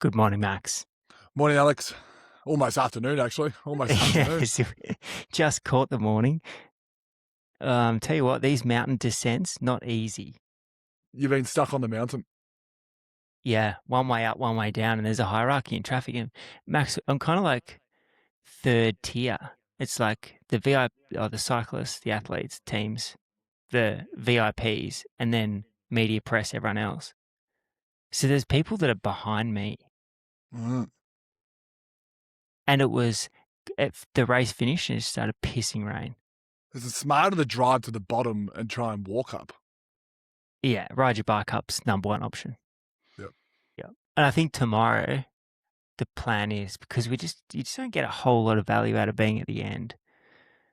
Good morning, Max. Morning, Alex. Almost afternoon, actually. Almost afternoon. Yes, just caught the morning. Tell you what, these mountain descents, not easy. You've been stuck on the mountain. Yeah, one way up, one way down, and there's a hierarchy in traffic. And Max, I'm kind of like third tier. It's like the VIP, or the cyclists, the athletes, teams, the VIPs, and then media, press, everyone else. So there's people that are behind me. Mm. And the race finished and it started pissing rain. Is it smarter to drive to the bottom and try and walk up? Yeah, ride your bike up's number one option. Yep. Yep. And I think tomorrow the plan is, because you just don't get a whole lot of value out of being at the end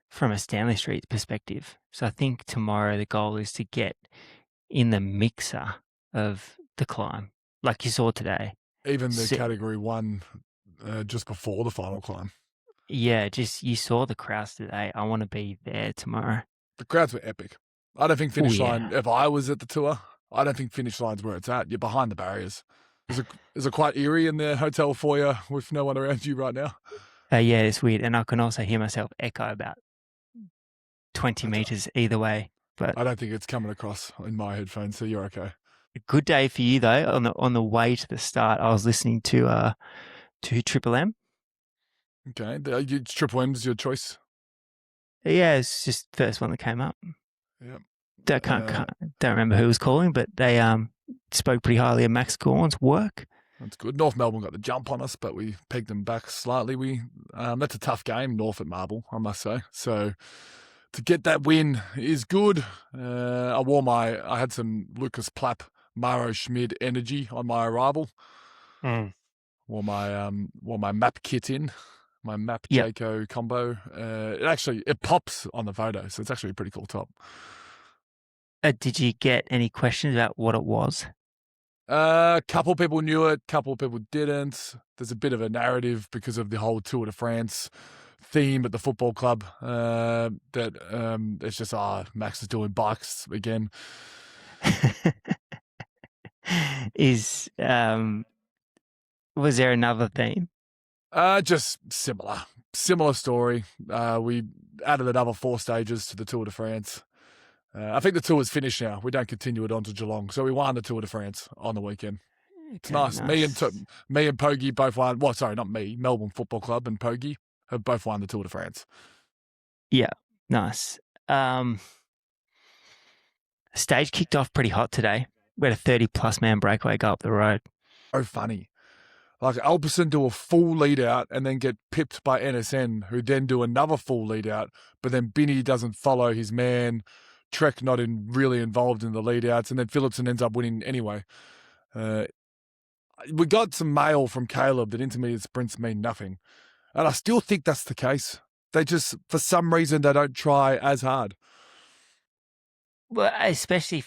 from a Stanley Street perspective. So I think tomorrow the goal is to get in the mixer of the climb, like you saw today. Even the category one just before the final climb. Yeah, you saw the crowds today. I want to be there tomorrow. The crowds were epic. I don't think finish line, if I was at the tour, I don't think finish line's where it's at. You're behind the barriers. Is it quite eerie in the hotel foyer with no one around you right now? Yeah, it's weird. And I can also hear myself echo about 20 meters either way. But I don't think it's coming across in my headphones, so you're okay. A good day for you, though. On the way to the start, I was listening to Triple M. Okay. Triple M's your choice? Yeah, it's just the first one that came up. Yep. Don't remember who was calling, but they spoke pretty highly of Max Gawn's work. That's good. North Melbourne got the jump on us, but we pegged them back slightly. That's a tough game, North at Marble, I must say. So to get that win is good. I had some Lucas Plapp, Maro Schmid energy on my arrival. Wore my map kit in, my map Jayco combo. It pops on the photo, so it's actually a pretty cool top. Did you get any questions about what it was? A couple people knew it, couple people didn't. There's a bit of a narrative because of the whole Tour de France theme at the football club that it's just, Max is doing bikes again. Was there another theme? Just similar story. We added another 4 stages to the Tour de France. I think the tour is finished now. We don't continue it on to Geelong. So we won the Tour de France on the weekend. It's nice. Me and Pogie both won. Well, sorry, not me. Melbourne Football Club and Pogie have both won the Tour de France. Yeah, nice. Stage kicked off pretty hot today. We had a 30-plus man breakaway go up the road. Oh, funny. Like Alpecin do a full lead out and then get pipped by NSN, who then do another full lead out, but then Binny doesn't follow his man. Trek not really involved in the lead outs, and then Philipson ends up winning anyway. We got some mail from Caleb that intermediate sprints mean nothing. And I still think that's the case. They just, for some reason, they don't try as hard. Well, especially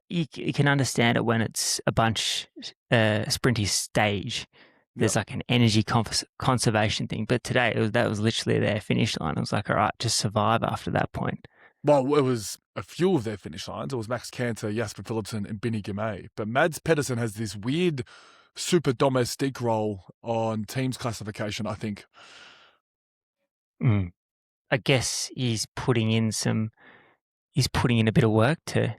you can understand it when it's a bunch sprinty stage. There's like an energy conservation thing. But today, that was literally their finish line. I was like, all right, just survive after that point. Well, it was a few of their finish lines. It was Max Canter, Jasper Philipsen, and Binny Gamay. But Mads Pedersen has this weird super domestique role on teams classification, I think. I guess he's putting in a bit of work to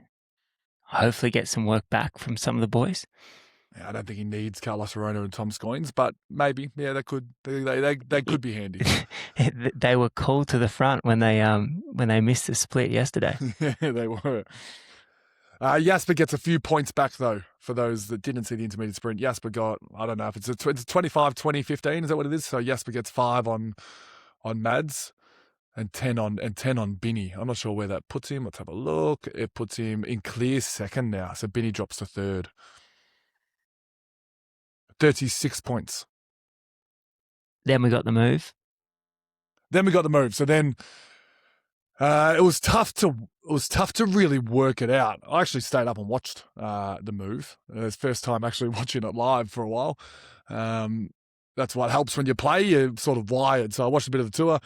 hopefully get some work back from some of the boys. Yeah, I don't think he needs Carlos Arona and Tom Scoins, but maybe, yeah, they could be handy. They were called to the front when they missed the split yesterday. Yeah, they were. Jasper gets a few points back, though, for those that didn't see the intermediate sprint. Jasper got, I don't know if it's 25-20-15, is that what it is? So Jasper gets 5 on Mads and 10 on Binny. I'm not sure where that puts him. Let's have a look. It puts him in clear second now. So Binny drops to third. 36 points. Then we got the move. So then it was tough to really work it out. I actually stayed up and watched the move. It's the first time actually watching it live for a while. That's what helps when you play. You're sort of wired. So I watched a bit of the tour.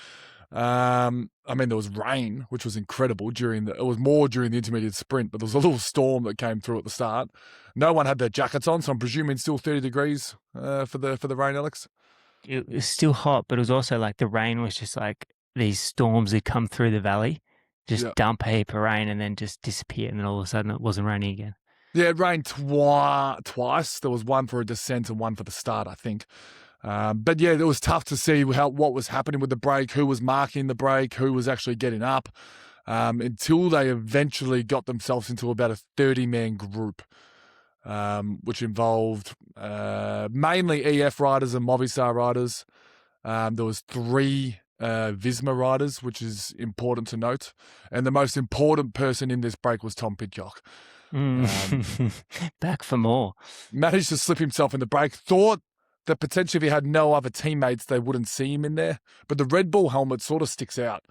I mean, there was rain, which was incredible it was more during the intermediate sprint, but there was a little storm that came through at the start. No one had their jackets on, so I'm presuming still 30 degrees for the rain, Alex. It was still hot, but it was also like the rain was just like these storms that come through the valley, just Yeah. dump a heap of rain and then just disappear, and then all of a sudden it wasn't raining again. Yeah, it rained twice. There was one for a descent and one for the start, I think. But yeah, it was tough to see what was happening with the break, who was marking the break, who was actually getting up, until they eventually got themselves into about a 30-man group, which involved mainly EF riders and Movistar riders. There was 3 Visma riders, which is important to note. And the most important person in this break was Tom Pidcock. Back for more. Managed to slip himself in the break. Thought that potentially if he had no other teammates, they wouldn't see him in there. But the Red Bull helmet sort of sticks out.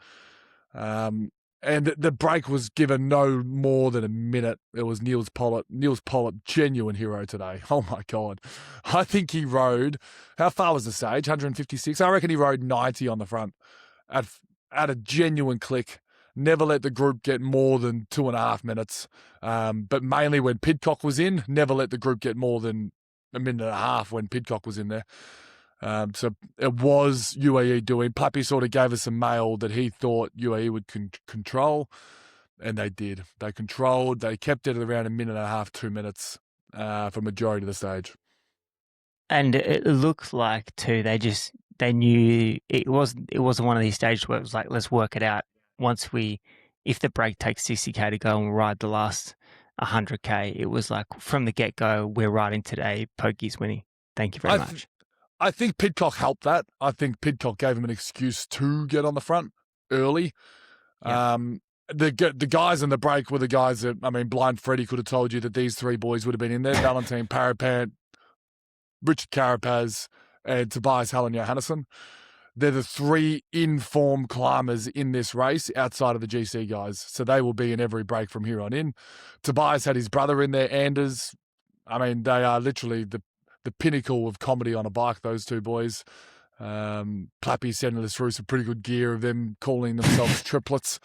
And the break was given no more than a minute. It was Niels Pollitt. Niels Pollitt, genuine hero today. Oh, my God. I think he rode, how far was the stage? 156? I reckon he rode 90 on the front at a genuine click. Never let the group get more than 2.5 minutes. But mainly when Pidcock was in, never let the group get more than a minute and a half when Pidcock was in there. So it was UAE doing. Plappy sort of gave us a mail that he thought UAE would control, and they did. They controlled. They kept it at around a minute and a half, 2 minutes for majority of the stage. And it looked like too. They knew it wasn't one of these stages where it was like, let's work it out. If the break takes 60k to go and we'll ride the last 100k, it was like from the get go, we're riding today. Pokey's winning. Thank you very much. I think Pidcock helped that. I think Pidcock gave him an excuse to get on the front early. Yeah. The guys in the break were the guys that, I mean, Blind Freddy could have told you that these 3 boys would have been in there. Valentin Paret-Peintre, Richard Carapaz, and Tobias Hallen Johannesson. They're the 3 in-form climbers in this race outside of the GC guys. So they will be in every break from here on in. Tobias had his brother in there, Anders. I mean, they are literally the pinnacle of comedy on a bike, those 2 boys. Plappy sending us through some pretty good gear of them calling themselves triplets.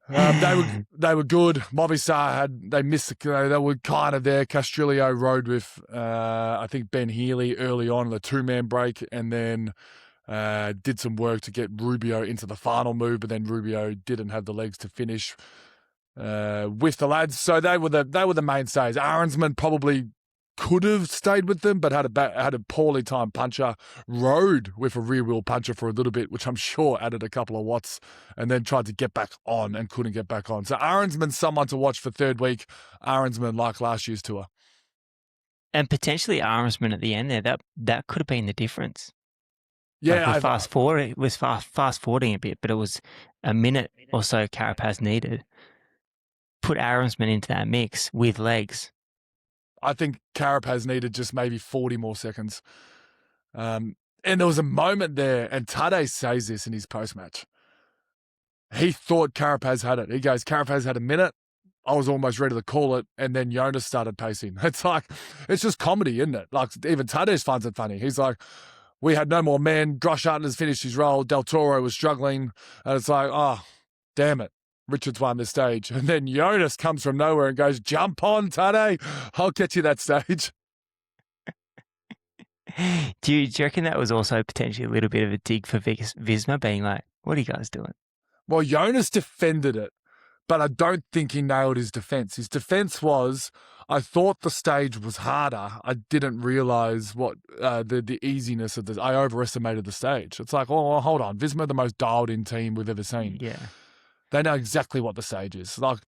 They were good. Movistar they missed. They were kind of there. Castrillo rode with I think Ben Healy early on in the 2-man break, and then did some work to get Rubio into the final move, but then Rubio didn't have the legs to finish with the lads. So they were the mainstays. Ahrensman probably could have stayed with them, but had a poorly timed puncher, rode with a rear wheel puncher for a little bit, which I'm sure added a couple of watts, and then tried to get back on and couldn't get back on. So Ahrensman's someone to watch for 3rd week. Ahrensman like last year's tour. And potentially Ahrensman at the end there, that could have been the difference. Yeah, like fast forwarding a bit, but it was a minute or so Carapaz needed. Put Ahrensman into that mix with legs. I think Carapaz needed just maybe 40 more seconds. And there was a moment there, and Tadej says this in his post-match. He thought Carapaz had it. He goes, Carapaz had a minute. I was almost ready to call it, and then Jonas started pacing. It's just comedy, isn't it? Like, even Tadej finds it funny. He's like, we had no more men. Grosjean has finished his role. Del Toro was struggling. And it's like, oh, damn it. Richards won the stage. And then Jonas comes from nowhere and goes, jump on, Tadej. I'll get you that stage. Do you reckon that was also potentially a little bit of a dig for Visma, being like, what are you guys doing? Well, Jonas defended it, but I don't think he nailed his defense. His defense was, I thought the stage was harder. I didn't realize what the easiness of this. I overestimated the stage. It's like, oh, well, hold on. Visma, the most dialed-in team we've ever seen. Yeah. They know exactly what the stage is. Like,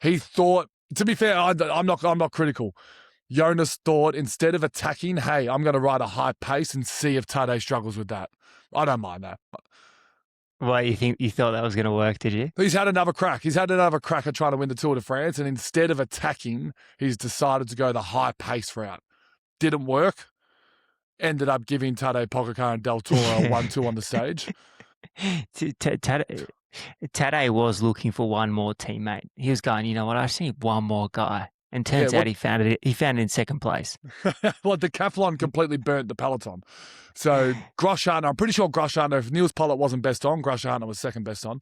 he thought, to be fair, I'm not critical. Jonas thought, instead of attacking, hey, I'm going to ride a high pace and see if Tadej struggles with that. I don't mind that. Well, you thought that was going to work, did you? He's had another crack. He's had another crack at trying to win the Tour de France, and instead of attacking, he's decided to go the high pace route. Didn't work. Ended up giving Tadej Pogačar and Del Toro a 1-2 on the stage. Tadej was looking for one more teammate. He was going, you know what, I just need one more guy. And turns out he found it in second place. Well, Decathlon completely burnt the peloton. So Grosjean, I'm pretty sure Grosjean, if Niels Pollitt wasn't best on, Grosjean was second best on.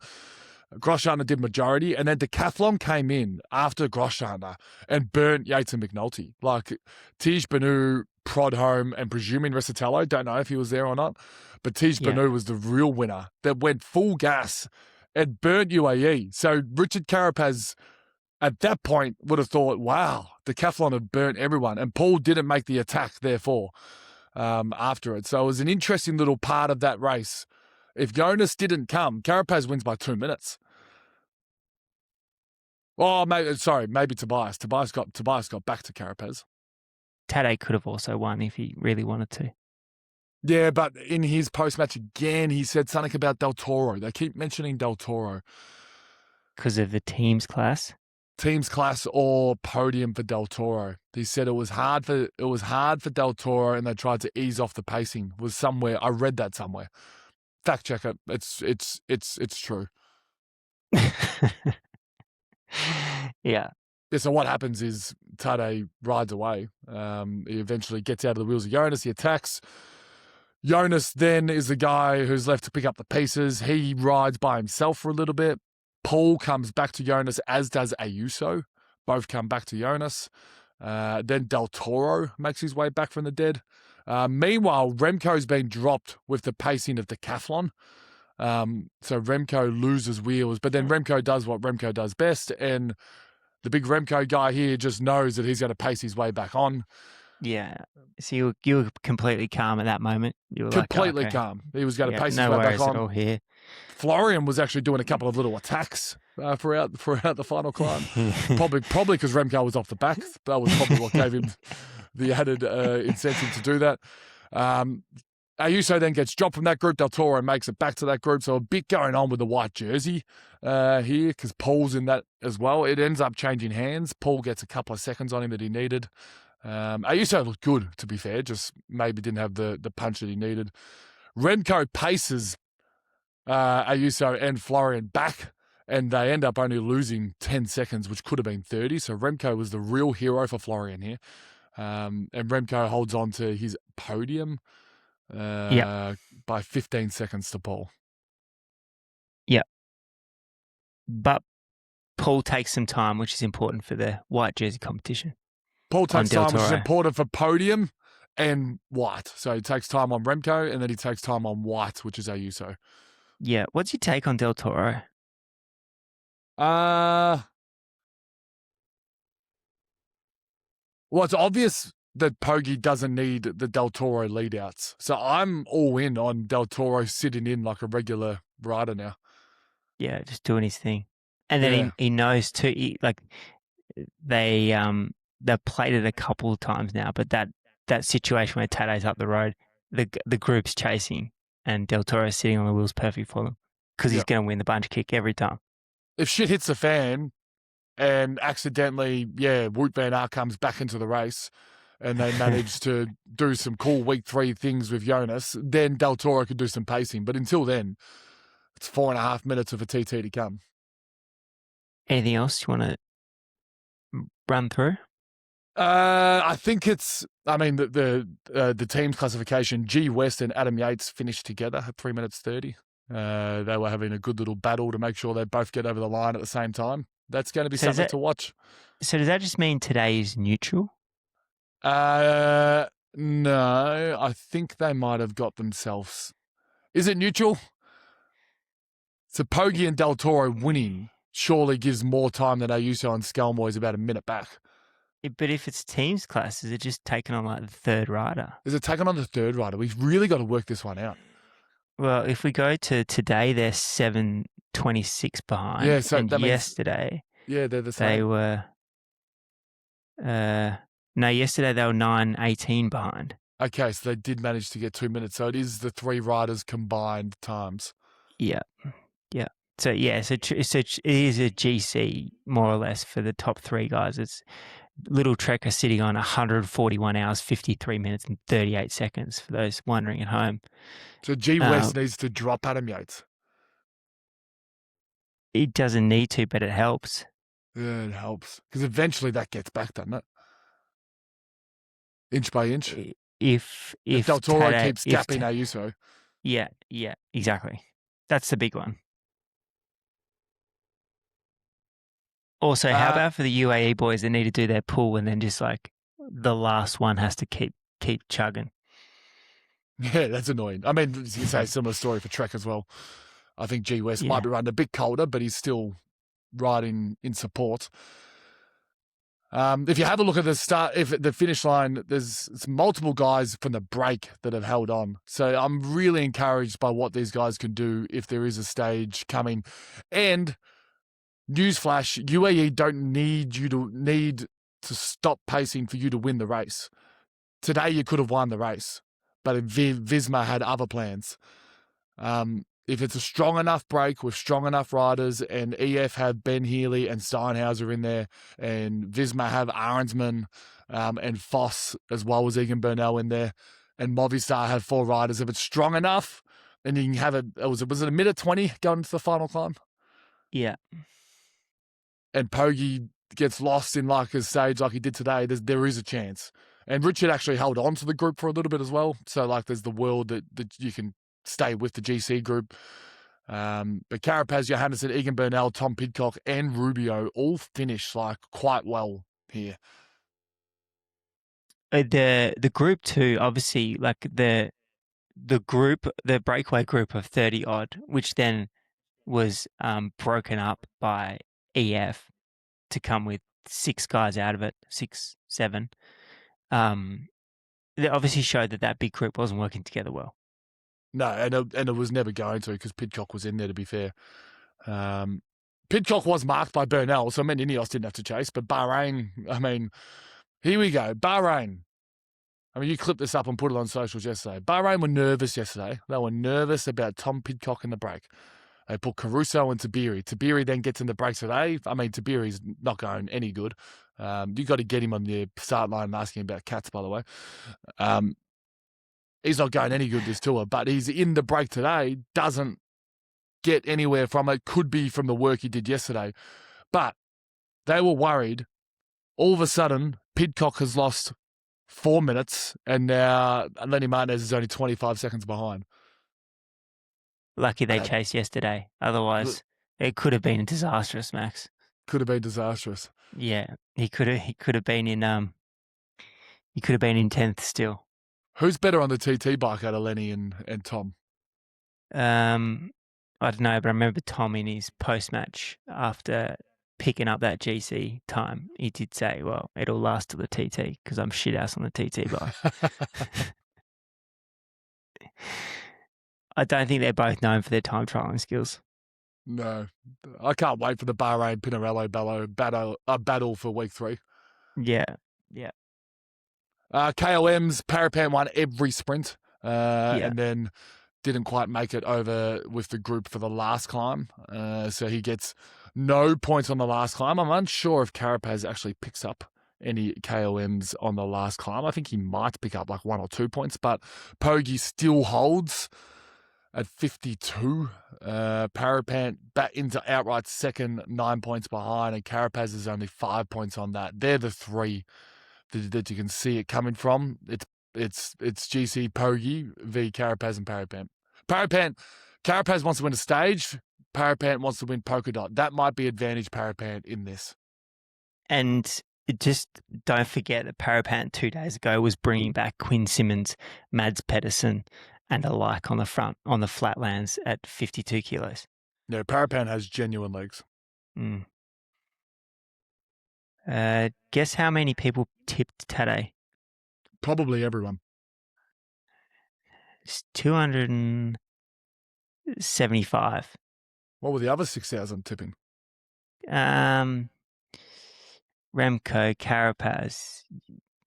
Grosjean did majority, and then Decathlon came in after Grosjean and burnt Yates and McNulty. Like Tiege Benoit, Prodholm, and presuming Recitello, don't know if he was there or not, but Tiege Benoit was the real winner that went full gas and burnt UAE. So Richard Carapaz at that point would have thought, wow, Decathlon have burnt everyone. And Paul didn't make the attack, therefore, after it. So it was an interesting little part of that race. If Jonas didn't come, Carapaz wins by 2 minutes. Oh, maybe Tobias. Tobias got back to Carapaz. Tadej could have also won if he really wanted to. Yeah, but in his post-match again, he said something about Del Toro. They keep mentioning Del Toro. Because of the team's class? Team's class or podium for Del Toro. He said it was hard for Del Toro, and they tried to ease off the pacing. Was somewhere I read that somewhere. Fact check it. It's true. Yeah. So what happens is Tadej rides away. He eventually gets out of the wheels of Jonas. He attacks. Jonas then is the guy who's left to pick up the pieces. He rides by himself for a little bit. Paul comes back to Jonas, as does Ayuso. Both come back to Jonas. Then Del Toro makes his way back from the dead. Meanwhile, Remco's been dropped with the pacing of Decathlon. So Remco loses wheels, but then Remco does what Remco does best, and the big Remco guy here just knows that he's going to pace his way back on. Yeah. So you were completely calm at that moment. You were completely like, okay. calm. He was going to pace his no way worries back on. At all here. Florian was actually doing a couple of little attacks throughout the final climb. probably because Remco was off the back. That was probably what gave him the added incentive to do that. Ayuso then gets dropped from that group. Del Toro makes it back to that group. So a bit going on with the white jersey here because Paul's in that as well. It ends up changing hands. Paul gets a couple of seconds on him that he needed. Ayuso looked good, to be fair, just maybe didn't have the punch that he needed. Remco paces Ayuso and Florian back, and they end up only losing 10 seconds, which could have been 30. So Remco was the real hero for Florian here. And Remco holds on to his podium by 15 seconds to Paul. Yeah. But Paul takes some time, which is important for the white jersey competition. Paul takes time, which is important for podium and white. So he takes time on Remco, and then he takes time on white, which is Ayuso. Yeah. What's your take on Del Toro? Well, it's obvious that Pogi doesn't need the Del Toro lead-outs. So I'm all in on Del Toro sitting in like a regular rider now. Yeah, just doing his thing. And then he knows too, they've played it a couple of times now, but that situation where Tadej's up the road, the group's chasing and Del Toro's sitting on the wheels perfect for them because he's going to win the bunch kick every time. If shit hits the fan and accidentally, Wout van Aert comes back into the race and they manage to do some cool week 3 things with Jonas, then Del Toro could do some pacing. But until then, it's 4.5 minutes of a TT to come. Anything else you want to run through? I think the team's classification, G West and Adam Yates finished together at 3 minutes 30. They were having a good little battle to make sure they both get over the line at the same time. That's going to be something to watch. So does that just mean today is neutral? No, I think they might have got themselves. Is it neutral? So Pogi and Del Toro winning surely gives more time than Ayuso and Skelmore is about a minute back. But if it's teams class, is it just taken on like the third rider? Is it taken on the third rider? We've really got to work this one out. Well, if we go to today, they're 7:26 behind. Yeah, so and that means, yesterday, they're the same. They were. Yesterday they were 9:18 behind. Okay, so they did manage to get 2 minutes. So it is the 3 riders combined times. Yeah. So it is a GC more or less for the top 3 guys. It's Little Trekker sitting on 141 hours, 53 minutes and 38 seconds for those wondering at home. So G West needs to drop Adam Yates. It doesn't need to, but it helps. Yeah, it helps. Because eventually that gets back, doesn't it? Inch by inch. If Del Toro Tade, keeps gapping Ayuso. yeah, exactly. That's the big one. Also, how about for the UAE boys that need to do their pull and then just like the last one has to keep chugging? Yeah, that's annoying. I mean, you say a similar story for Trek as well. I think G West Yeah. might be running a bit colder, but he's still riding in support. If you have a look at the finish line, there's multiple guys from the break that have held on. So I'm really encouraged by what these guys can do if there is a stage coming. And newsflash, UAE don't need to stop pacing for you to win the race. Today you could have won the race, but Visma had other plans. If it's a strong enough break with strong enough riders, and EF have Ben Healy and Steinhauser in there, and Visma have Arensman and Foss as well as Egan Bernal in there, and Movistar have 4 riders. If it's strong enough, and you can have was it a minute 20 going into the final climb? Yeah. And Pogi gets lost in like a stage like he did today, there is a chance. And Richard actually held on to the group for a little bit as well. So like there's the world that you can stay with the GC group. But Carapaz, Johannesson, Egan Bernal, Tom Pidcock, and Rubio all finish like quite well here. The group too, obviously, like the breakaway group of 30 odd, which then was broken up by EF to come with 6 guys out of it, 6, 7. They obviously showed that big group wasn't working together well. No, and it was never going to, because Pidcock was in there, to be fair. Pidcock was marked by Bernal, so I mean Ineos didn't have to chase, but Bahrain, I mean, here we go. Bahrain. I mean, you clipped this up and put it on socials yesterday. Bahrain were nervous yesterday. They were nervous about Tom Pidcock in the break. They put Caruso and Tabiri. Tabiri then gets in the break today. I mean, Tabiri's not going any good. You got to get him on the start line and asking him about cats, by the way. He's not going any good this tour, but he's in the break today. Doesn't get anywhere from it. Could be from the work he did yesterday. But they were worried. All of a sudden, Pidcock has lost 4 minutes, and now Lenny Martinez is only 25 seconds behind. Lucky they chased yesterday. Otherwise, it could have been disastrous, Max. Could have been disastrous. Yeah, he could have been in 10th still. Who's better on the TT bike out of Lenny and Tom? I don't know, but I remember Tom in his post-match after picking up that GC time, he did say, well, it'll last to the TT because I'm shit ass on the TT bike. I don't think they're both known for their time trialing skills. No. I can't wait for the Bahrain Pinarello battle for week 3. Yeah. KOM's Paret-Peintre won every sprint and then didn't quite make it over with the group for the last climb. So he gets no points on the last climb. I'm unsure if Carapaz actually picks up any KOMs on the last climb. I think he might pick up like 1 or 2 points, but Pogi still holds at 52. Paret-Peintre back into outright second, 9 points behind, and Carapaz is only 5 points on that. They're the 3 that you can see it coming from. It's GC Pogi v Carapaz and Paret-Peintre. Carapaz wants to win a stage. Paret-Peintre wants to win polka dot. That might be advantage Paret-Peintre in this. And just don't forget that Paret-Peintre 2 days ago was bringing back Quinn Simmons, Mads Pedersen, and alike on the front on the flatlands at 52 kilos. No, Paret-Peintre has genuine legs. Guess how many people tipped today? Probably everyone. It's 275. What were the other 6,000 tipping? Remco, Carapaz,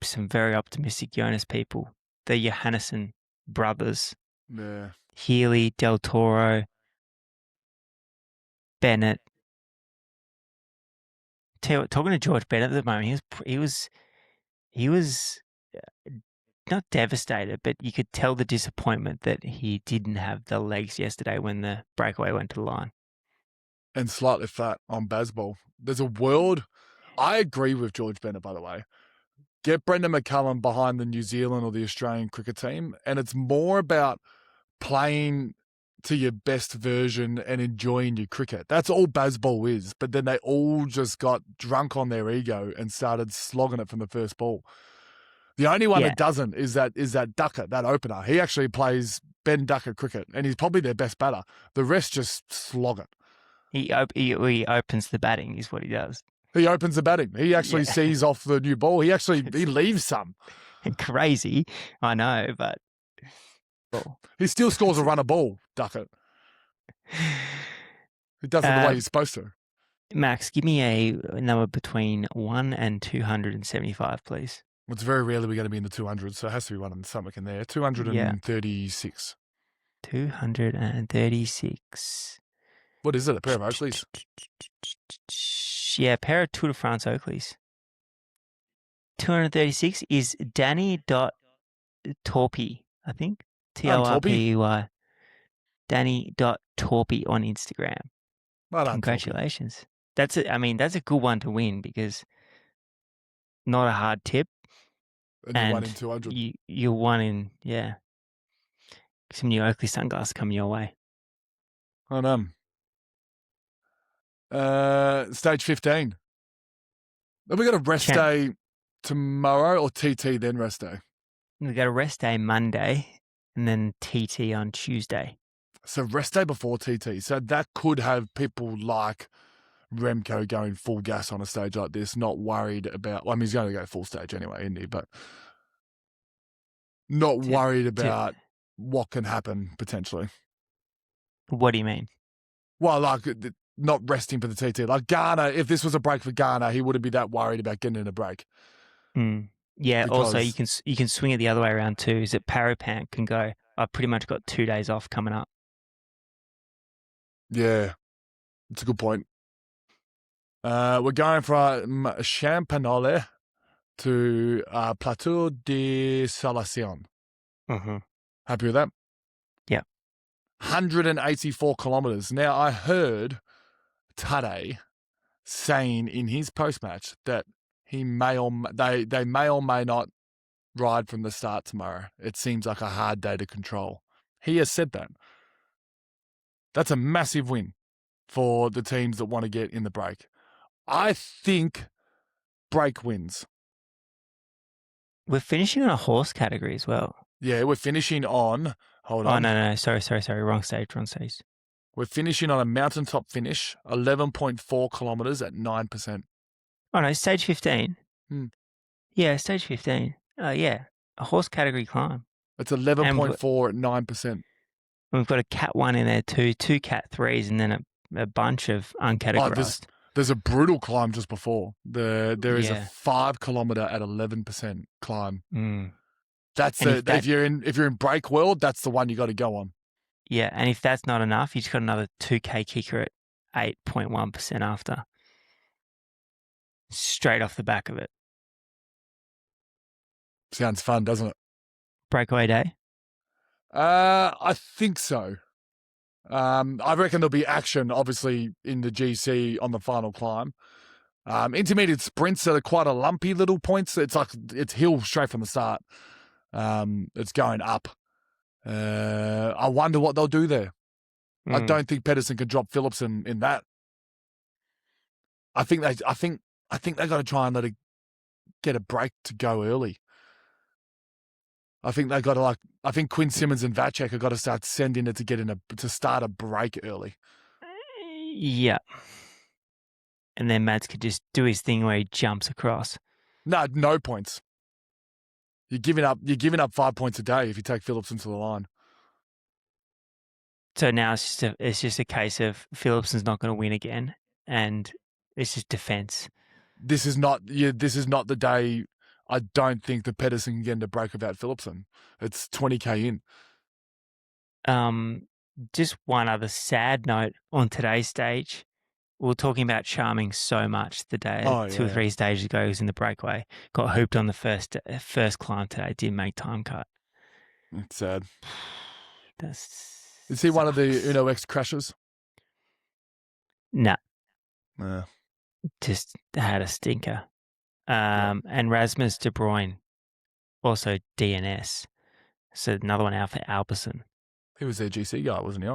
some very optimistic Jonas people. The Johannesson brothers. Yeah. Healy, Del Toro, Bennett. Talking to George Bennett at the moment, he was not devastated, but you could tell the disappointment that he didn't have the legs yesterday when the breakaway went to the line. and slightly flat on Bazball. There's a world. I agree with George Bennett, by the way. Get Brendan McCullum behind the New Zealand or the Australian cricket team, and it's more about playing to your best version and enjoying your cricket. That's all Bazball is. But then they all just got drunk on their ego and started slogging it from the first ball. The only one that doesn't is that Duckett, that opener. He actually plays Ben Duckett cricket, and he's probably their best batter. The rest just slog it. He opens the batting is what he does. He opens the batting. He actually sees off the new ball. He leaves some. Crazy, I know, but he still scores a run of ball, Duckett. He does it the way he's supposed to. Max, give me a number between 1 and 275, please. It's very rarely we're going to be in the 200s, so it has to be one something in there. 236. 236. What is it? A pair of Oakleys? Yeah, a pair of Tour de France Oakleys. 236 is Danny.Torpy, I think. Torpey. Danny.Torpy on Instagram. Well done, congratulations. That's a good one to win because not a hard tip. And you won in 200. You won in, some new Oakley sunglasses coming your way. I know. Stage 15. Have we got a rest day tomorrow or TT then rest day? We got a rest day Monday and then TT on Tuesday. So rest day before TT. So that could have people like Remco going full gas on a stage like this, not worried about, well, I mean, he's going to go full stage anyway, isn't he? But not worried about what can happen potentially. What do you mean? Well, like not resting for the TT. Like Garner, if this was a break for Garner, he wouldn't be that worried about getting in a break. Yeah, also you can swing it the other way around too, is that Paret-Peintre can go, I've pretty much got 2 days off coming up. Yeah, it's a good point. We're going from Champagnole to Plateau de Salation. Mm-hmm. Happy with that? Yeah. 184 kilometres. Now, I heard Tade saying in his post-match that he may or they may or may not ride from the start tomorrow. It seems like a hard day to control. He has said that. That's a massive win for the teams that want to get in the break. I think break wins. We're finishing on a horse category as well. Yeah, we're finishing on... Hold on. Oh, no. Sorry. Wrong stage. We're finishing on a mountaintop finish, 11.4 kilometres at 9%. Oh, no, stage 15. Yeah, stage 15. Yeah, a horse category climb. It's 11.4 at 9%. We've got a Cat 1 in there too, 2 Cat 3s, and then a bunch of uncategorized. There's a brutal climb just before. There is a 5 kilometre at 11% climb. That's if you're in break world, that's the one you got to go on. Yeah, and if that's not enough, you just got another 2K kicker at 8.1% after. Straight off the back of it. Sounds fun, doesn't it? Breakaway day? I think so. I reckon there'll be action, obviously, in the GC on the final climb. Intermediate sprints are quite a lumpy little points. It's hill straight from the start. It's going up. I wonder what they'll do there. I don't think Pedersen can drop Philipsen in that. I think they got to try and get a break to go early. I think they got to I think Quinn Simmons and Vacek have got to start sending it to start a break early. Yeah. And then Mads could just do his thing where he jumps across. No points. You're giving up 5 points a day if you take Philipsen to the line. So now it's just a case of Philipsen's not going to win again, and it's just defense. This is not the day. I don't think that Pedersen can get into break without Philipsen. It's 20K in. Just one other sad note on today's stage. We were talking about Charmig so much the day 2 or 3 stages ago. He was in the breakaway. Got hooped on the first climb today. Didn't make time cut. It's sad. Is he one of the Uno X crashers? Nah, Yeah. just had a stinker. And Rasmus De Bruyne, also DNS. So another one out for Alpecin. He was their GC guy, wasn't he?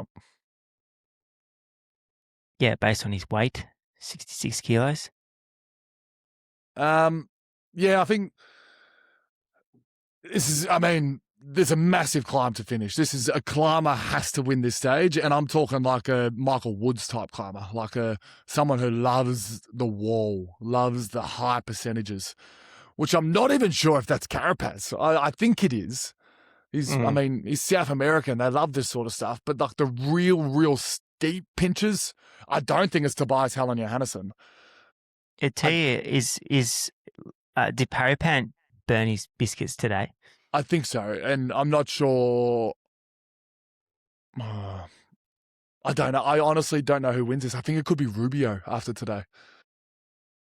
Yeah, based on his weight, 66 kilos. Yeah, I think there's a massive climb to finish. This is a climber has to win this stage, and I'm talking like a Michael Woods type climber, like someone who loves the wall, loves the high percentages, which I'm not even sure if that's Carapaz. I think it is. He's South American. They love this sort of stuff, but like the real steep pinches, I don't think it's Tobias Helen Johannesson. I tell you, did Paret-Peintre burn his biscuits today? I think so, and I'm not sure. I don't know. I honestly don't know who wins this. I think it could be Rubio after today.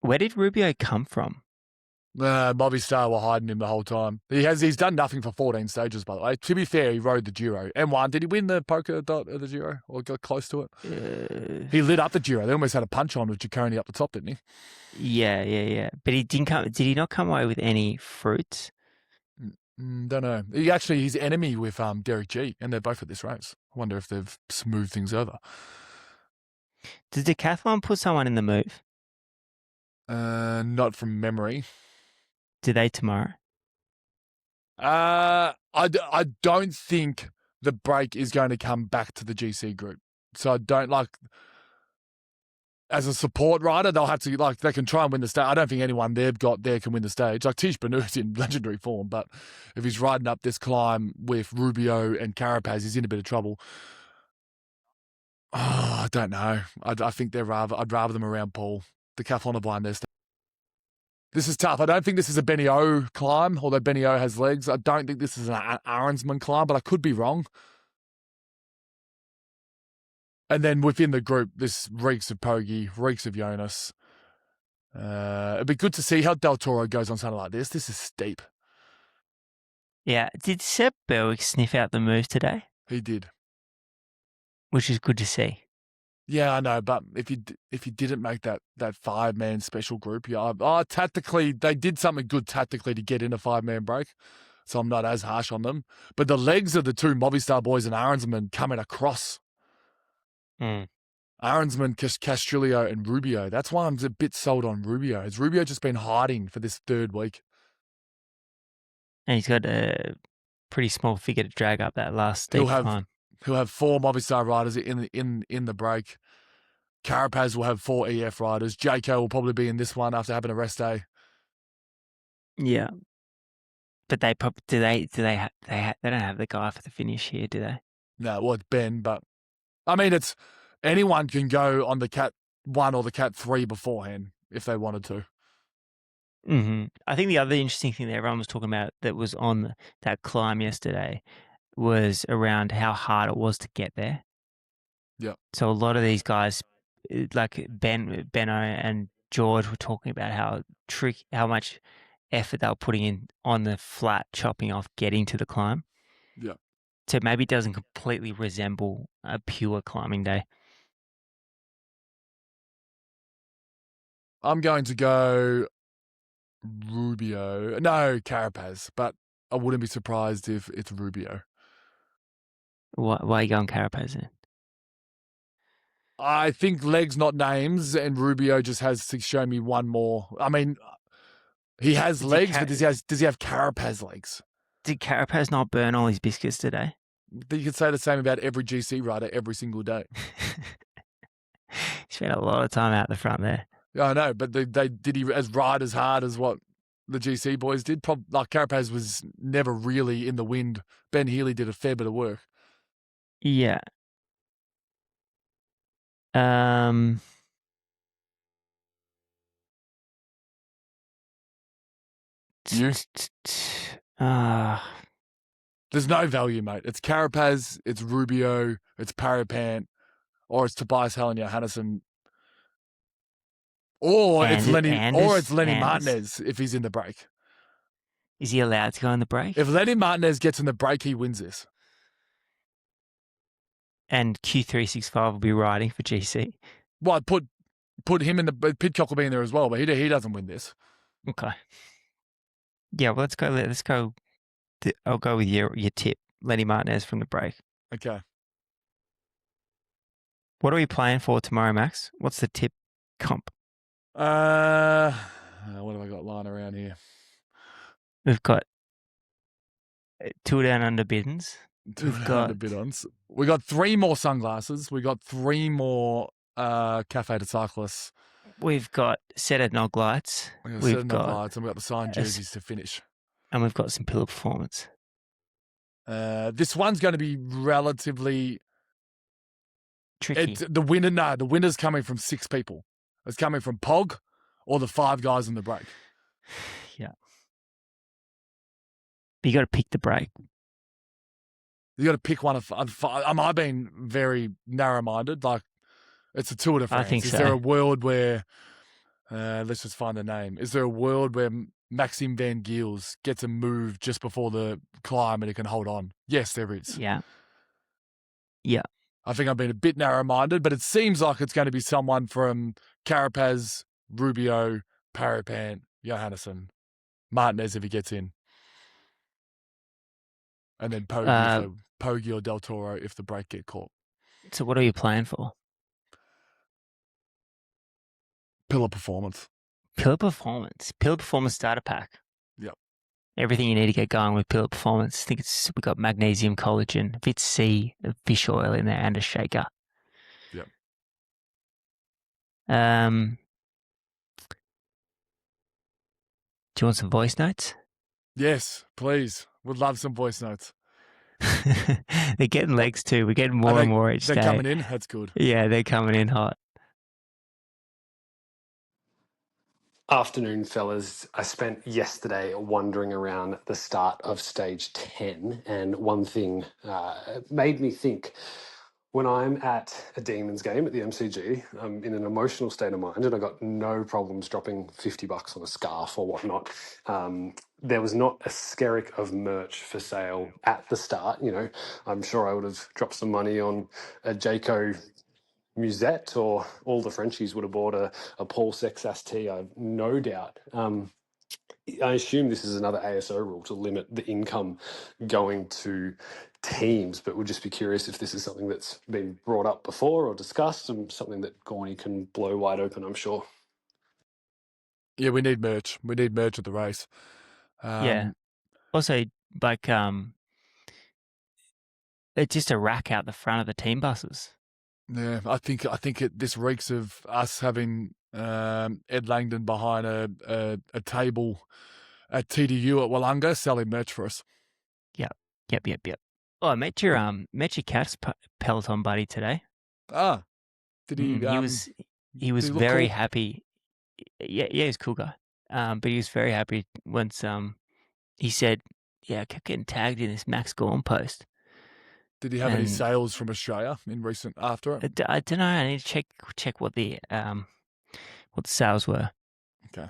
Where did Rubio come from? Movistar were hiding him the whole time. He's done nothing for 14 stages, by the way. To be fair, he rode the Giro. M1, did he win the polka dot of the Giro or got close to it? He lit up the Giro. They almost had a punch on with Ciccone up the top, didn't he? Yeah. But he didn't come. Did he not come away with any fruits? Don't know. He's enemy with Derek G, and they're both at this race. I wonder if they've smoothed things over. Does Decathlon put someone in the move? Not from memory. Do they tomorrow? I don't think the break is going to come back to the GC group. So I don't as a support rider, they'll have to they can try and win the stage. I don't think anyone they've got there can win the stage. Like Tish Benu's in legendary form, but if he's riding up this climb with Rubio and Carapaz, he's in a bit of trouble. Oh, I don't know. I think I'd rather them around Paul. Decathlon have won their stage. This is tough. I don't think this is a Benny O climb, although Benny O has legs. I don't think this is an Arensman climb, but I could be wrong. And then within the group, this reeks of Pogi, reeks of Jonas. It'd be good to see how Del Toro goes on something like this. This is steep. Yeah. Did Seb Berwick sniff out the move today? He did. Which is good to see. Yeah, I know, but if you didn't make that 5-man special group, tactically they did something good tactically to get in a 5-man break, so I'm not as harsh on them. But the legs of the two Movistar boys and Arensman coming across. Arensman, Castrillo, and Rubio. That's why I'm a bit sold on Rubio. Has Rubio just been hiding for this third week? And he's got a pretty small figure to drag up that last steep climb. He'll have 4 Movistar riders in the break. Carapaz will have 4 EF riders. Jayco will probably be in this one after having a rest day. Yeah, but they don't have the guy for the finish here, do they? No, well, it's Ben, but I mean, it's anyone can go on the Cat 1 or the Cat 3 beforehand if they wanted to. Mm-hmm. I think the other interesting thing that everyone was talking about that was on that climb yesterday was around how hard it was to get there. Yeah. So a lot of these guys, like Benno and George, were talking about how much effort they were putting in on the flat, chopping off, getting to the climb. Yeah. So maybe it doesn't completely resemble a pure climbing day. I'm going to go Rubio. No, Carapaz, but I wouldn't be surprised if it's Rubio. Why are you going Carapaz then? I think legs, not names, and Rubio just has to show me one more. I mean, he has legs, but does he have Carapaz legs? Did Carapaz not burn all his biscuits today? You could say the same about every GC rider every single day. He spent a lot of time out the front there. Yeah, I know, but they did he ride as hard as what the GC boys did? Carapaz was never really in the wind. Ben Healy did a fair bit of work. Yeah. You? There's no value, mate. It's Carapaz, it's Rubio, it's Paret-Peintre, or it's Tobias Helen Johannesson, or it's Lenny Martinez if he's in the break. Is he allowed to go in the break? If Lenny Martinez gets in the break, he wins this. And Q365 will be riding for GC. Well, I'd put him in the Pidcock will be in there as well, but he doesn't win this. Okay. Yeah, well, let's go. I'll go with your tip, Lenny Martinez from the break. Okay. What are we playing for tomorrow, Max? What's the tip comp? What have I got lying around here? We've got two down under biddens. We've got 3 more sunglasses. We got 3 more Cafe de Cyclists. We've got set of nog lights. We've got the signed jerseys to finish. And we've got some pillar performance. This one's going to be relatively tricky. The winner's coming from 6 people. It's coming from Pog or the 5 guys in the break. Yeah. But you got to pick the break. You got to pick one of 5. I've been very narrow-minded. Like, it's a Tour de France. I think Is so. there a world where, let's just find the name. Is there a world where Maxime Van Giels gets a move just before the climb and he can hold on? Yes, there is. Yeah. Yeah. I think I've been a bit narrow-minded, but it seems like it's going to be someone from Carapaz, Rubio, Paret-Peintre, Johannesson, Martinez if he gets in. And then Pogi or Del Toro if the break get caught. So what are you playing for? Pillar performance. Pillar performance starter pack. Yep. Everything you need to get going with pillar performance. I think we got magnesium, collagen, Vit C, fish oil in there, and a shaker. Yep. Do you want some voice notes? Yes, please. Would love some voice notes. They're getting legs too. We're getting more and more each day. They're coming in? That's good. Yeah, they're coming in hot. Afternoon, fellas. I spent yesterday wandering around the start of stage 10, and one thing made me think. When I'm at a Demons game at the MCG, I'm in an emotional state of mind and I got no problems dropping $50 on a scarf or whatnot. There was not a skerrick of merch for sale at the start. You know, I'm sure I would have dropped some money on a Jayco musette, or all the Frenchies would have bought a Paul Sexas tee, I have no doubt. I assume this is another ASO rule to limit the income going to teams, but would just be curious if this is something that's been brought up before or discussed, and something that Gorney can blow wide open, I'm sure. Yeah, we need merch. We need merch at the race. Yeah. Also, like, it's just a rack out the front of the team buses. Yeah, I think this reeks of us having Ed Langdon behind a table at TDU at Wollonga selling merch for us. Yep. Oh, I met your Cat's Peloton buddy today. Ah, did he? He was very happy. Yeah, he's a cool guy. But he was very happy once he said, "Yeah, I kept getting tagged in this Max Gorn post." Did he have any sales from Australia in recent after it? I don't know. I need to check what the sales were. Okay.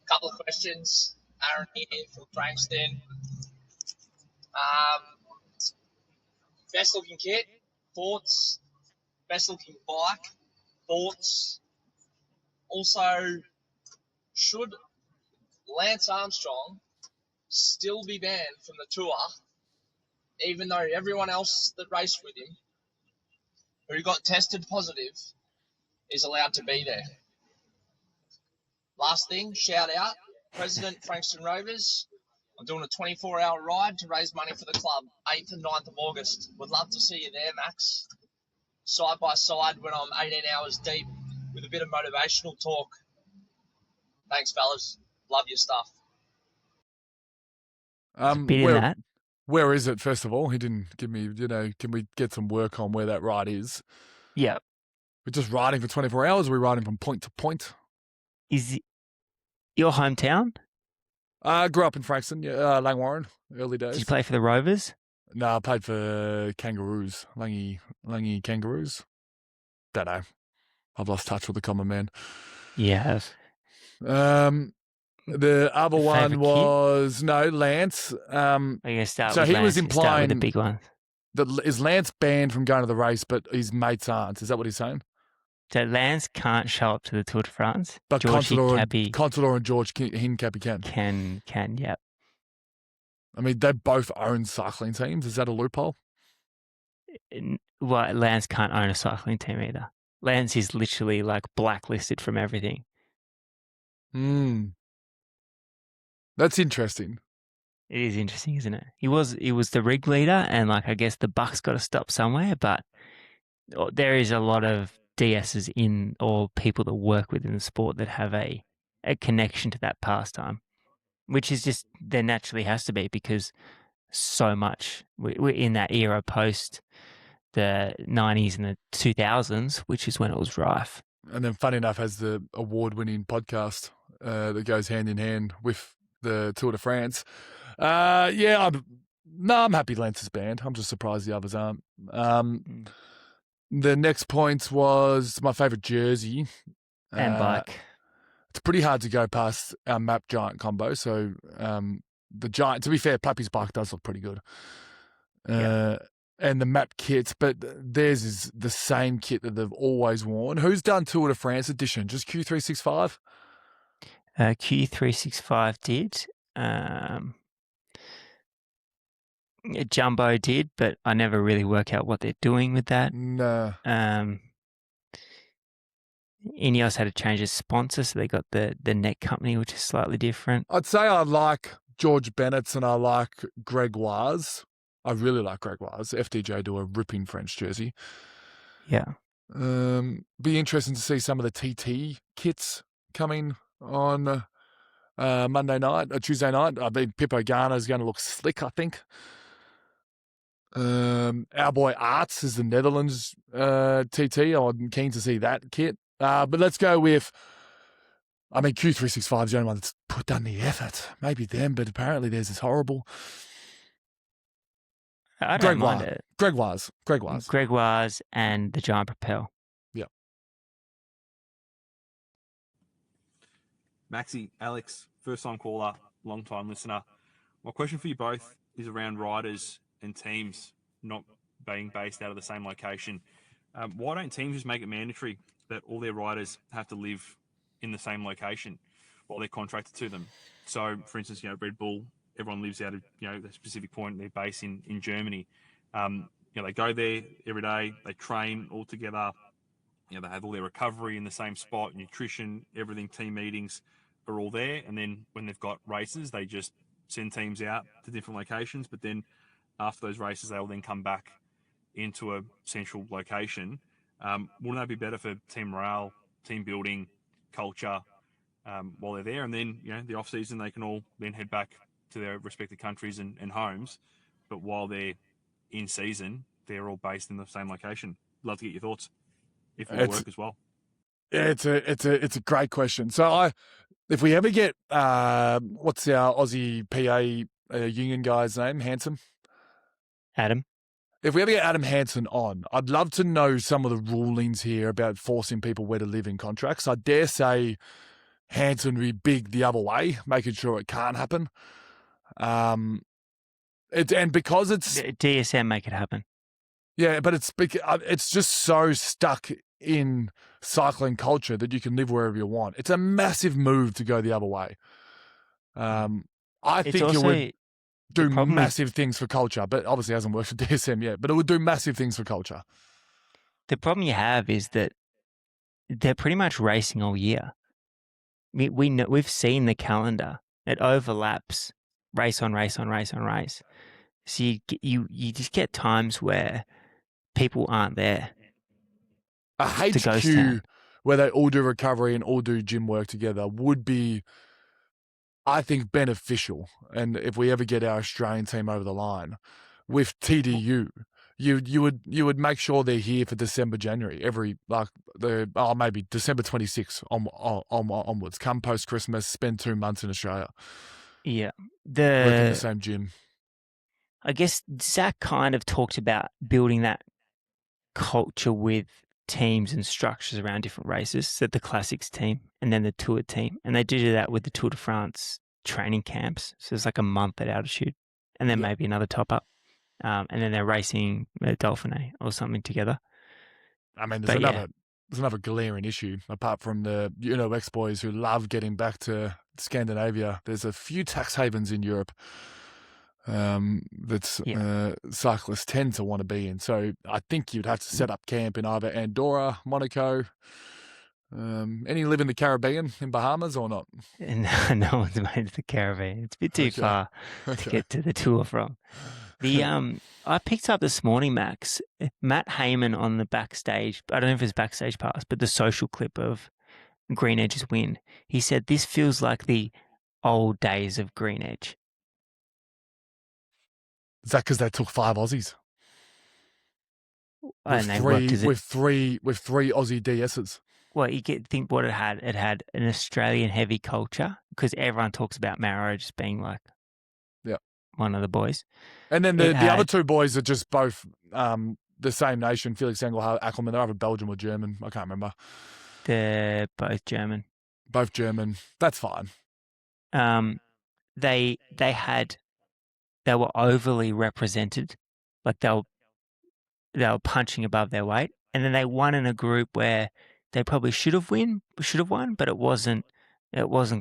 Couple of questions. Aaron here from Frankston. Best looking kit, thoughts. Best looking bike, thoughts. Also, should Lance Armstrong still be banned from the tour, even though everyone else that raced with him, who got tested positive, is allowed to be there? Last thing, shout out, President Frankston Rovers. I'm doing a 24-hour ride to raise money for the club, 8th and 9th of August. Would love to see you there, Max. Side by side when I'm 18 hours deep with a bit of motivational talk. Thanks, fellas. Love your stuff. Where is it, first of all? He didn't give me, can we get some work on where that ride is? Yeah. We're just riding for 24 hours. We're riding from point to point. Is it your hometown? I grew up in Frankston, Langwarrin, early days. Did you play for the Rovers? No, I played for Kangaroos, Langy Kangaroos. Don't know. I've lost touch with the common man. Yeah. The other one was Lance. I guess so he was implying the big one. is Lance banned from going to the race, but his mates aren't? Is that what he's saying? So Lance can't show up to the Tour de France. But George Contador and George Hincapie can. Can, yep. I mean, they both own cycling teams. Is that a loophole? Well, Lance can't own a cycling team either. Lance is literally like blacklisted from everything. That's interesting. It is interesting, isn't it? He was the rig leader, and like I guess the buck's got to stop somewhere. But there is a lot of DSs in or people that work within the sport that have a connection to that pastime, which is just there naturally has to be because so much we're in that era post the 90s and the 2000s, which is when it was rife. And then, funny enough, has the award-winning podcast that goes hand in hand with the Tour de France. I'm happy Lance is banned. I'm just surprised the others aren't. The next point was my favourite jersey. And bike. It's pretty hard to go past our map giant combo. So the giant, to be fair, Plappy's bike does look pretty good. And the map kits, but theirs is the same kit that they've always worn. Who's done Tour de France edition? Just Q365? Q365 did. Jumbo did, but I never really work out what they're doing with that. No. Ineos had to change its sponsor, so they got the net company, which is slightly different. I'd say I like George Bennett's and I like Gregoire's. I really like Gregoire's. FDJ do a ripping French jersey. Yeah. Be interesting to see some of the TT kits coming on Monday night, or Tuesday night. I mean, Pippo Garner is going to look slick, I think. Our boy Arts is the Netherlands TT. I'm keen to see that kit. But let's go with, I mean, Q365 is the only one that's done the effort. Maybe them, but apparently theirs is horrible. I don't mind it. Gregoire's and the Giant Propel. Yeah. Maxi, Alex, first-time caller, long-time listener. My question for you both is around riders and teams not being based out of the same location. Why don't teams just make it mandatory that all their riders have to live in the same location while they're contracted to them? So, for instance, Red Bull, everyone lives out of, a specific point, they're based in Germany. They go there every day, they train all together, they have all their recovery in the same spot, nutrition, everything, team meetings are all there. And then when they've got races, they just send teams out to different locations. But then after those races, they'll then come back into a central location. Wouldn't that be better for team morale, team building, culture while they're there? And then, the off season, they can all then head back to their respective countries and homes. But while they're in season, they're all based in the same location. Love to get your thoughts. If it will work as well. Yeah, it's a great question. So if we ever get what's our Aussie PA union guy's name? Handsome? Adam. If we ever get Adam Hansen on, I'd love to know some of the rulings here about forcing people where to live in contracts. I dare say Hansen would be big the other way, making sure it can't happen. And because it's DSM make it happen. Yeah, but it's just so stuck in cycling culture that you can live wherever you want. It's a massive move to go the other way. I think it would do massive things for culture, but obviously it hasn't worked for DSM yet, but it would do massive things for culture. The problem you have is that they're pretty much racing all year. We know, we've seen the calendar. It overlaps race on race on race on race. So you just get times where people aren't there. A HQ where they all do recovery and all do gym work together would be, I think, beneficial. And if we ever get our Australian team over the line with TDU, you would make sure they're here for December, January, maybe December 26th onwards. Come post Christmas, spend 2 months in Australia. Yeah, work in the same gym. I guess Zach kind of talked about building that culture with teams and structures around different races. So the Classics team and then the Tour team. And they do that with the Tour de France training camps. So it's like a month at altitude and then maybe another top up. and then they're racing Dauphiné or something together. I mean, But there's another glaring issue apart from the ex boys who love getting back to Scandinavia. There's a few tax havens in Europe that cyclists tend to want to be in. So I think you'd have to set up camp in either Andorra, Monaco. Any live in the Caribbean, in Bahamas, or not? No one's made the Caribbean. It's a bit too far to get to the tour from. I picked up this morning, Max, Matt Heyman on the backstage. I don't know if it's backstage pass, but the social clip of Green Edge's win. He said this feels like the old days of Green Edge. Is that because they took 5 Aussies? With three Aussie DSs. Well, you think what it had. It had an Australian heavy culture because everyone talks about Maro just being like one of the boys. And then the other 2 boys are just both the same nation, Felix Engelhardt, they're either Belgian or German. I can't remember. They're both German. Both German. That's fine. They were overly represented. Like they were punching above their weight. And then they won in a group where they probably should have won, but it wasn't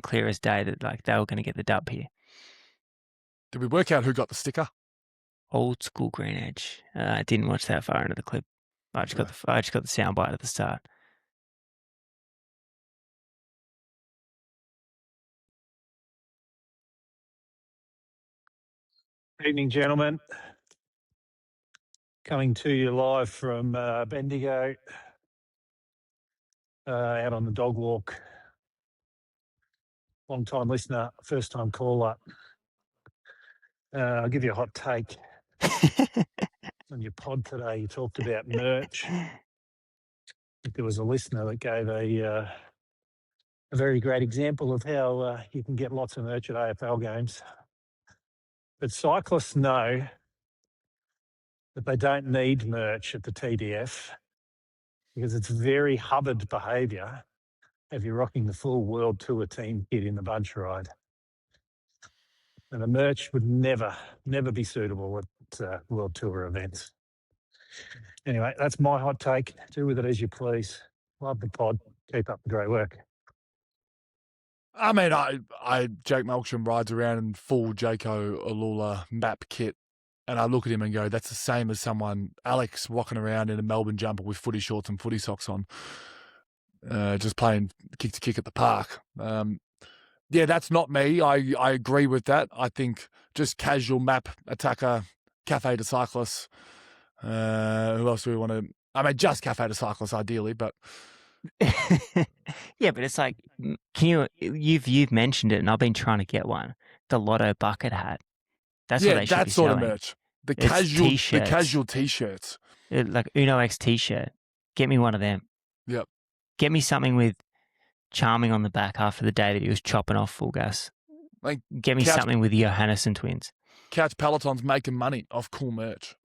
clear as day that like they were going to get the dub here. Did we work out who got the sticker? Old school Green Edge. I didn't watch that far into the clip. I just got the soundbite at the start. Evening, gentlemen. Coming to you live from Bendigo, out on the dog walk. Long-time listener, first-time caller. I'll give you a hot take. On your pod today, you talked about merch. I think there was a listener that gave a very great example of how you can get lots of merch at AFL games. But cyclists know that they don't need merch at the TDF because it's very Hubbard behaviour if you're rocking the full World Tour team kit in the bunch ride. And the merch would never be suitable at World Tour events. Anyway, that's my hot take. Do with it as you please. Love the pod. Keep up the great work. I mean, Jake Malcolm rides around in full Jayco Alula map kit, and I look at him and go, that's the same as Alex walking around in a Melbourne jumper with footy shorts and footy socks on, just playing kick to kick at the park. Yeah, that's not me. I agree with that. I think just casual map attacker, cafe to cyclists. Who else do we want to? I mean, just cafe to cyclists ideally, but yeah, but it's like, you've mentioned it, and I've been trying to get one. The Lotto bucket hat. That's what they should be sort selling. Of merch. The casual t-shirts. Like Uno X t-shirt. Get me one of them. Yep. Get me something with Charming on the back after the day that he was chopping off full gas. Like, get me something with the Johannesson twins. Couch Peloton's making money off cool merch.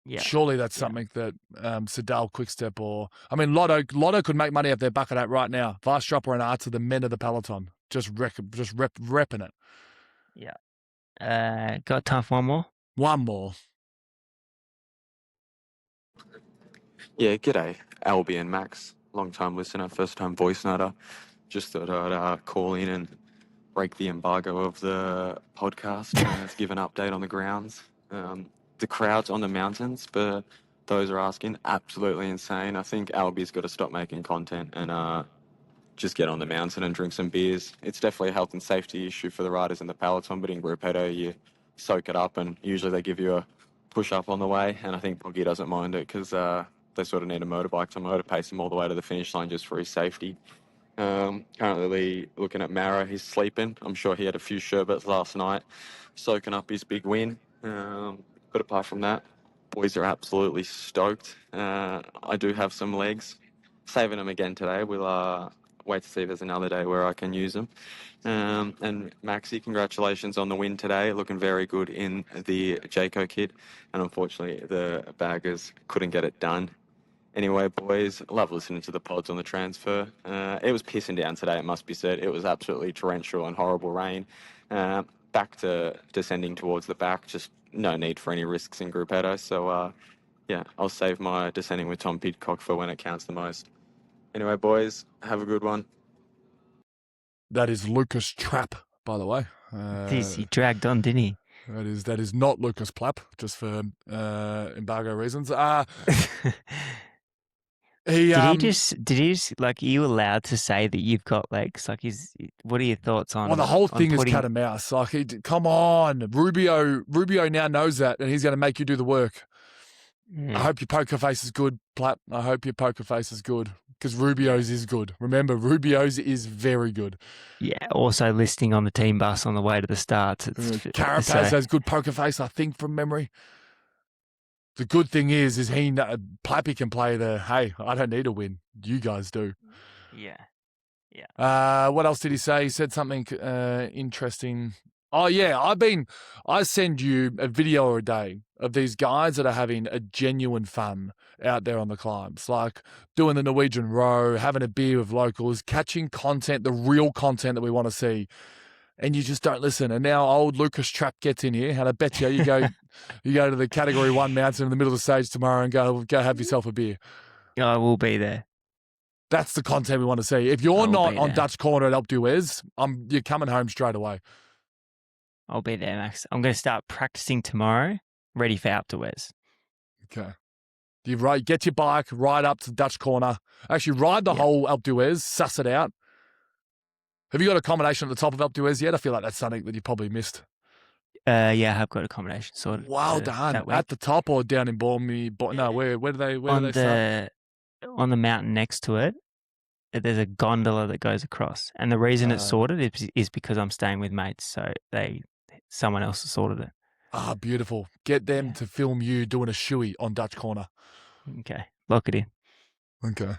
Yeah. Surely that's something that Sedal, Quickstep, or Lotto could make money off their bucket hat right now. Vastropper and Arts are the men of the peloton, just repping it. Yeah. Got time for one more? One more. Yeah, g'day, Albie and Max. Long-time listener, first-time voice noter. Just thought I'd call in and break the embargo of the podcast and give an update on the grounds. The crowds on the mountains, but those are asking, absolutely insane. I think Albie's got to stop making content and just get on the mountain and drink some beers. It's definitely a health and safety issue for the riders in the peloton, but in Gruppetto, you soak it up and usually they give you a push-up on the way, and I think Poggy doesn't mind it because they sort of need a motorbike to motor pace him all the way to the finish line just for his safety. Currently looking at Maro, he's sleeping. I'm sure he had a few sherbets last night, soaking up his big win. But apart from that, boys are absolutely stoked. I do have some legs. Saving them again today. We'll wait to see if there's another day where I can use them. And Maxi, congratulations on the win today. Looking very good in the Jayco kit. And unfortunately, the baggers couldn't get it done. Anyway, boys, love listening to the pods on the transfer. It was pissing down today, it must be said. It was absolutely torrential and horrible rain. back to descending towards the back. Just no need for any risks in Gruppetto. So, yeah, I'll save my descending with Tom Pidcock for when it counts the most. Anyway, boys, have a good one. That is Lucas Trapp, by the way. He dragged on, didn't he? That is not Lucas Plapp, just for embargo reasons. Did he just like, are you allowed to say that you've got legs? Like, what are your thoughts on? Well, the whole thing putting... is cat and mouse. Like, come on, Rubio now knows that, and he's going to make you do the work. I hope your poker face is good, Platt. I hope your poker face is good, because Rubio's is good. Remember, Rubio's is very good. Yeah, also listening on the team bus on the way to the starts. Carapaz has good poker face, I think, from memory. The good thing is Plappy can play hey, I don't need a win. You guys do. Yeah. What else did he say? He said something interesting. Oh, yeah, I send you a video a day of these guys that are having a genuine fun out there on the climbs, like doing the Norwegian row, having a beer with locals, catching content, the real content that we want to see. And you just don't listen. And now old Lucas Trapp gets in here, and I bet you go to the Category 1 mountain in the middle of the stage tomorrow and go have yourself a beer. I will be there. That's the content we want to see. If you're not on Dutch Corner at Alpe d'Huez, you're coming home straight away. I'll be there, Max. I'm going to start practicing tomorrow, ready for Alpe d'Huez. Okay. You get your bike, ride up to Dutch Corner. Actually, ride the whole Alpe d'Huez, suss it out. Have you got accommodation at the top of Alpe d'Huez yet? I feel like that's something that you probably missed. Yeah, I have got accommodation sorted. Well done. At the top or down in Bormy? No, where do they start? On the mountain next to it, there's a gondola that goes across. And the reason it's sorted is because I'm staying with mates. So someone else has sorted it. Ah, beautiful. Get them to film you doing a shoey on Dutch Corner. Okay. Lock it in. Okay.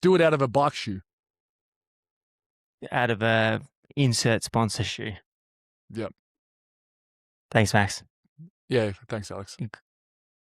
Do it out of a bike shoe. Out of a insert sponsor shoe. Yep. Thanks, Max. Yeah, thanks, Alex.